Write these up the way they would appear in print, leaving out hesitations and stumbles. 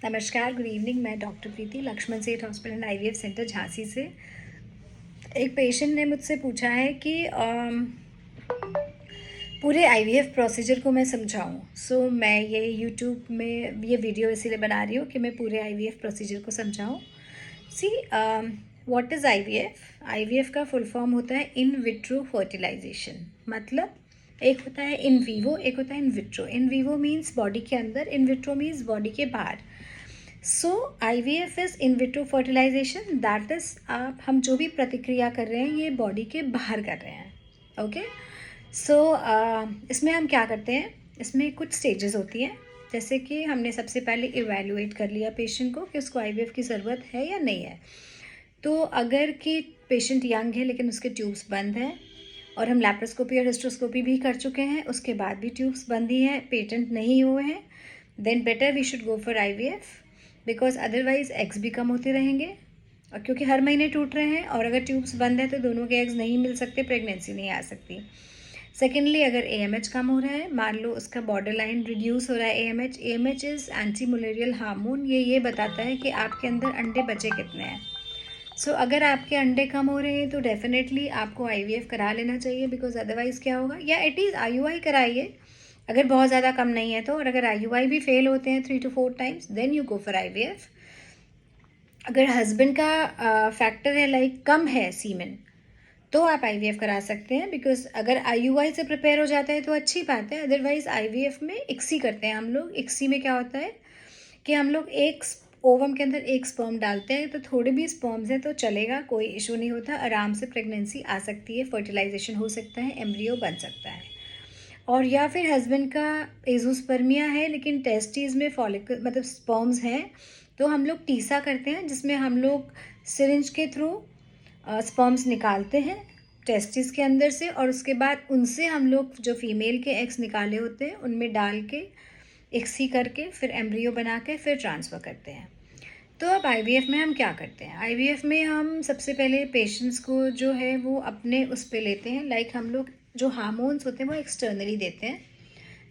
नमस्कार, good evening. मैं doctor प्रीति लक्ष्मण सेठ hospital and IVF centre Jhansi से। एक पेशेंट ने मुझसे पूछा है कि पूरे आईवीएफ प्रोसीजर को मैं समझाऊं। मैं ये यूट्यूब में ये वीडियो इसीलिए बना रही हूँ कि मैं पूरे आईवीएफ प्रोसीजर को समझाऊं। See what is IVF? IVF का फुल फॉर्म होता है इन विट्रो फर्टिलाइजेशन। मतलब एक होता है इन वीवो, एक होता है in vitro. In vivo means body के अंदर, इन विट्रो मीन्स बॉडी के बाहर। IVF is in vitro fertilization, that is आप हम जो भी प्रतिक्रिया कर रहे हैं ये बॉडी के बाहर कर रहे हैं। ओके। इसमें हम क्या करते हैं, इसमें कुछ स्टेजेस होती हैं। जैसे कि हमने सबसे पहले इवैल्यूएट कर लिया पेशेंट को कि उसको आईवीएफ की ज़रूरत है या नहीं है। तो अगर कि पेशेंट यंग है लेकिन उसके ट्यूब्स बंद हैं और हम लैप्रोस्कोपी और हिस्ट्रोस्कोपी भी कर चुके हैं, उसके बाद भी ट्यूब्स बंद ही हैं, पेटेंट नहीं हुए हैं, then better we should go for IVF, because otherwise eggs भी कम होते रहेंगे। और क्योंकि हर महीने टूट रहे हैं और अगर ट्यूब्स बंद है तो दोनों के एग्स नहीं मिल सकते, प्रेगनेंसी नहीं आ सकती। सेकेंडली, अगर एएमएच कम हो रहा है, मान लो उसका बॉर्डर लाइन रिड्यूस हो रहा है AMH is anti malarial hormone, ये बताता है कि आपके अंदर अंडे बचे कितने हैं। अगर आपके अंडे कम हो रहे हैं तो डेफिनेटली आपको आईवीएफ करा लेना चाहिए, बिकॉज अदरवाइज़ क्या होगा, या एट लीस्ट आईयूआई कराइए अगर बहुत ज़्यादा कम नहीं है तो। और अगर आईयूआई भी फेल होते हैं 3 to 4 times, then you go for IVF. अगर हस्बैंड का फैक्टर है लाइक कम है सीमेन, तो आप आईवीएफ करा सकते हैं, बिकॉज अगर आईयूआई से प्रिपेयर हो जाता है तो अच्छी बात है। अदरवाइज आईवीएफ में इक्सी करते हैं हम लोग। इक्सी में क्या होता है कि हम लोग एक ओवम के अंदर एक स्पर्म डालते हैं, तो थोड़े भी स्पर्म्स हैं तो चलेगा, कोई इशू नहीं होता, आराम से प्रेगनेंसी आ सकती है, फर्टिलाइजेशन हो सकता है, एम्ब्रियो बन सकता है। और या फिर हस्बैंड का एजोस्पर्मिया है लेकिन टेस्टीज में फॉलिकल मतलब स्पर्म्स हैं, तो हम लोग टीसा करते हैं, जिसमें हम लोग सिरिंज के थ्रू स्पर्म्स निकालते हैं टेस्टिस के अंदर से, और उसके बाद उनसे हम लोग जो फीमेल के एग्स निकाले होते हैं उनमें डाल के इक्सी करके फिर एम्ब्रियो बना के फिर ट्रांसफ़र करते हैं। तो अब आईवीएफ में हम क्या करते हैं? आईवीएफ में हम सबसे पहले पेशेंट्स को जो है वो अपने उस पे लेते हैं, लाइक हम लोग जो हार्मोन्स होते हैं वो एक्सटर्नली देते हैं।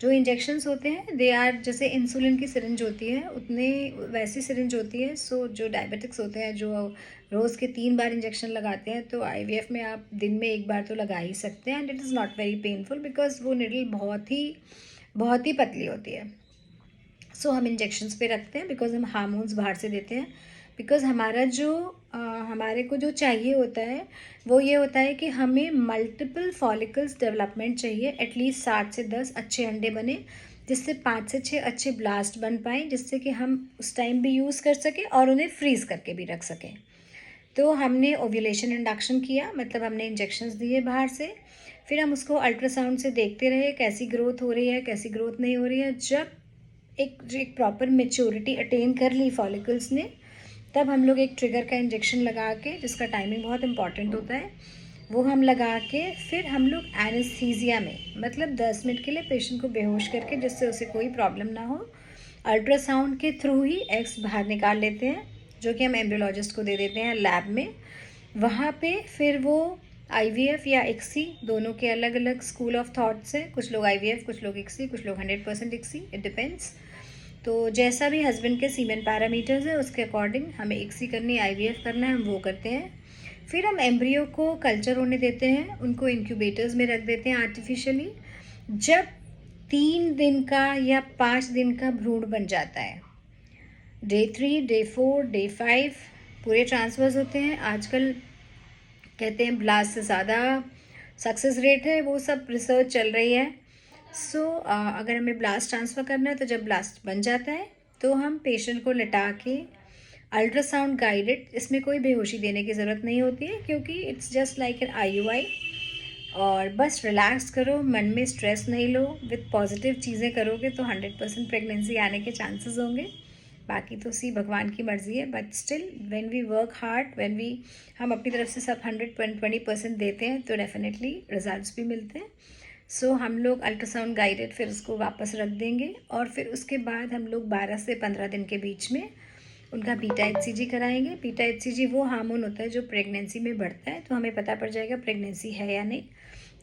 जो इंजेक्शंस होते हैं दे आर, जैसे इंसुलिन की सिरिंज होती है उतने वैसी सिरिंज होती है। जो डायबिटिक्स होते हैं जो रोज़ के 3 बार इंजेक्शन लगाते हैं, तो आईवीएफ में आप दिन में 1 बार तो लगा ही सकते हैं, and it is not very painful because वो निडल बहुत ही पतली होती है। हम इंजेक्शंस पे रखते हैं बिकॉज हम हार्मोन्स बाहर से देते हैं। बिकॉज हमारा जो हमारे को जो चाहिए होता है वो ये होता है कि हमें मल्टीपल फॉलिकल्स डेवलपमेंट चाहिए, एटलीस्ट 7 से 10 अच्छे अंडे बने, जिससे 5 से 6 अच्छे ब्लास्ट बन पाएँ, जिससे कि हम उस टाइम भी यूज़ कर सकें और उन्हें फ्रीज़ करके भी रख सकें। तो हमने ओव्यूलेशन इंडक्शन किया, मतलब हमने इंजेक्शंस दिए बाहर से, फिर हम उसको अल्ट्रासाउंड से देखते रहे कैसी ग्रोथ हो रही है, कैसी ग्रोथ नहीं हो रही है। जब एक प्रॉपर मेच्योरिटी अटेन कर ली फॉलिकल्स ने, तब हम लोग एक ट्रिगर का इंजेक्शन लगा के, जिसका टाइमिंग बहुत इंपॉर्टेंट होता है, वो हम लगा के फिर हम लोग एनेस्थीसिया में, मतलब 10 मिनट के लिए पेशेंट को बेहोश करके, जिससे उसे कोई प्रॉब्लम ना हो, अल्ट्रासाउंड के थ्रू ही एग्स बाहर निकाल लेते हैं, जो कि हम एम्ब्रियोलॉजिस्ट को दे देते हैं लैब में। वहाँ पे फिर वो आईवीएफ या इक्सी, दोनों के अलग अलग स्कूल ऑफ थॉट्स हैं। कुछ लोग आईवीएफ, कुछ लोग इक्सी, कुछ लोग 100% इक्सी, इट डिपेंड्स। तो जैसा भी हस्बैंड के सीमेन पैरामीटर्स है उसके अकॉर्डिंग हमें इक्सी करनी है, आईवीएफ करना है, हम वो करते हैं। फिर हम एम्ब्रियो को कल्चर होने देते हैं, उनको इंक्यूबेटर्स में रख देते हैं आर्टिफिशियली। जब 3 दिन का या 5 दिन का भ्रूण बन जाता है, डे 3, डे 4, डे 5 पूरे ट्रांसफर्स होते हैं। आजकल कहते हैं ब्लास्ट से ज़्यादा सक्सेस रेट है, वो सब रिसर्च चल रही है। अगर हमें ब्लास्ट ट्रांसफ़र करना है तो जब ब्लास्ट बन जाता है तो हम पेशेंट को लिटा के अल्ट्रासाउंड गाइडेड, इसमें कोई बेहोशी देने की ज़रूरत नहीं होती है क्योंकि it's just like an IUI, और बस रिलैक्स करो, मन में स्ट्रेस नहीं लो, विद पॉजिटिव चीज़ें करोगे तो 100% प्रेगनेंसी आने के चांसेस होंगे। बाकी तो भगवान की मर्ज़ी है, but still when we work hard, हम अपनी तरफ से सब 120% देते हैं तो डेफिनेटली रिजल्ट्स भी मिलते हैं। हम लोग अल्ट्रासाउंड गाइडेड फिर उसको वापस रख देंगे, और फिर उसके बाद हम लोग 12 से 15 दिन के बीच में उनका बीटा एचसीजी कराएंगे। बीटा एचसीजी वो हार्मोन होता है जो प्रेगनेंसी में बढ़ता है, तो हमें पता पड़ जाएगा प्रेगनेंसी है या नहीं।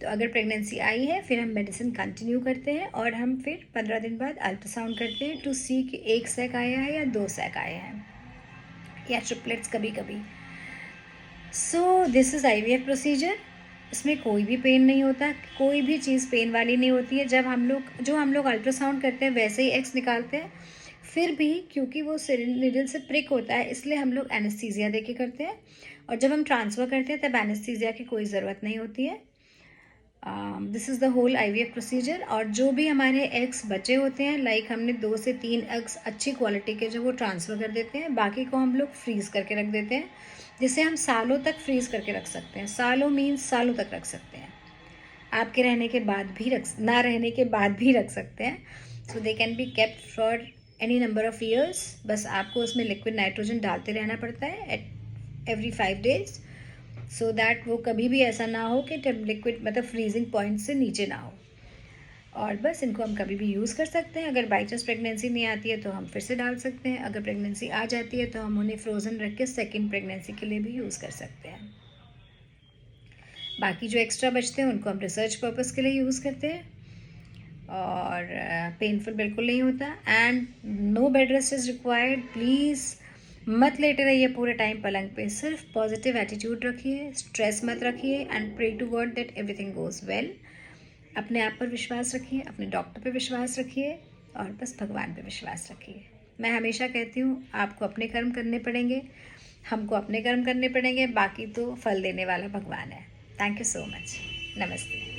तो अगर प्रेगनेंसी आई है फिर हम मेडिसिन कंटिन्यू करते हैं और हम फिर 15 दिन बाद अल्ट्रासाउंड करते हैं टू सी कि 1 सैक आया है या 2 सैक आए हैं या ट्रिपलेट्स कभी कभी। So this is IVF procedure. इसमें कोई भी पेन नहीं होता, कोई भी चीज़ पेन वाली नहीं होती है। जब हम लोग अल्ट्रासाउंड करते हैं वैसे ही एग्स निकालते हैं, फिर भी क्योंकि वो निडल से प्रिक होता है इसलिए हम लोग एनेस्थीसिया दे के करते हैं, और जब हम ट्रांसफ़र करते हैं तब एनेस्थीसिया की कोई ज़रूरत नहीं होती है। This is the whole IVF procedure. और जो भी हमारे एग्स बचे होते हैं, लाइक हमने 2 से 3 एग्स अच्छी क्वालिटी के जो वो ट्रांसफ़र कर देते हैं, बाकी को हम लोग फ्रीज़ करके रख देते हैं, जिसे हम सालों तक फ्रीज़ करके रख सकते हैं। सालों मीन्स सालों तक रख सकते हैं, आपके रहने के बाद भी ना रहने के बाद भी रख सकते हैं। So they can be kept for any number of years. बस आपको उसमें लिक्विड नाइट्रोजन डालते रहना पड़ता है at every 5 days, so that वो कभी भी ऐसा ना हो कि लिक्विड मतलब फ्रीजिंग पॉइंट से नीचे ना हो। और बस इनको हम कभी भी यूज़ कर सकते हैं। अगर बाई चांस प्रेगनेंसी नहीं आती है तो हम फिर से डाल सकते हैं, अगर प्रेगनेंसी आ जाती है तो हम उन्हें फ्रोज़न रख के सेकेंड प्रेगनेंसी के लिए भी यूज़ कर सकते हैं। बाकी जो एक्स्ट्रा बचते हैं उनको हम रिसर्च पर्पज़ के लिए यूज़ करते हैं, और पेनफुल बिल्कुल नहीं होता। And no bed rest is required. Please मत लेटे रहिए पूरे टाइम पलंग पे, सिर्फ पॉजिटिव एटीट्यूड रखिए, स्ट्रेस मत रखिए, and pray to God that everything goes well. अपने आप पर विश्वास रखिए, अपने डॉक्टर पे विश्वास रखिए, और बस भगवान पे विश्वास रखिए। मैं हमेशा कहती हूँ आपको अपने कर्म करने पड़ेंगे, हमको अपने कर्म करने पड़ेंगे, बाकी तो फल देने वाला भगवान है। Thank you so much. नमस्ते।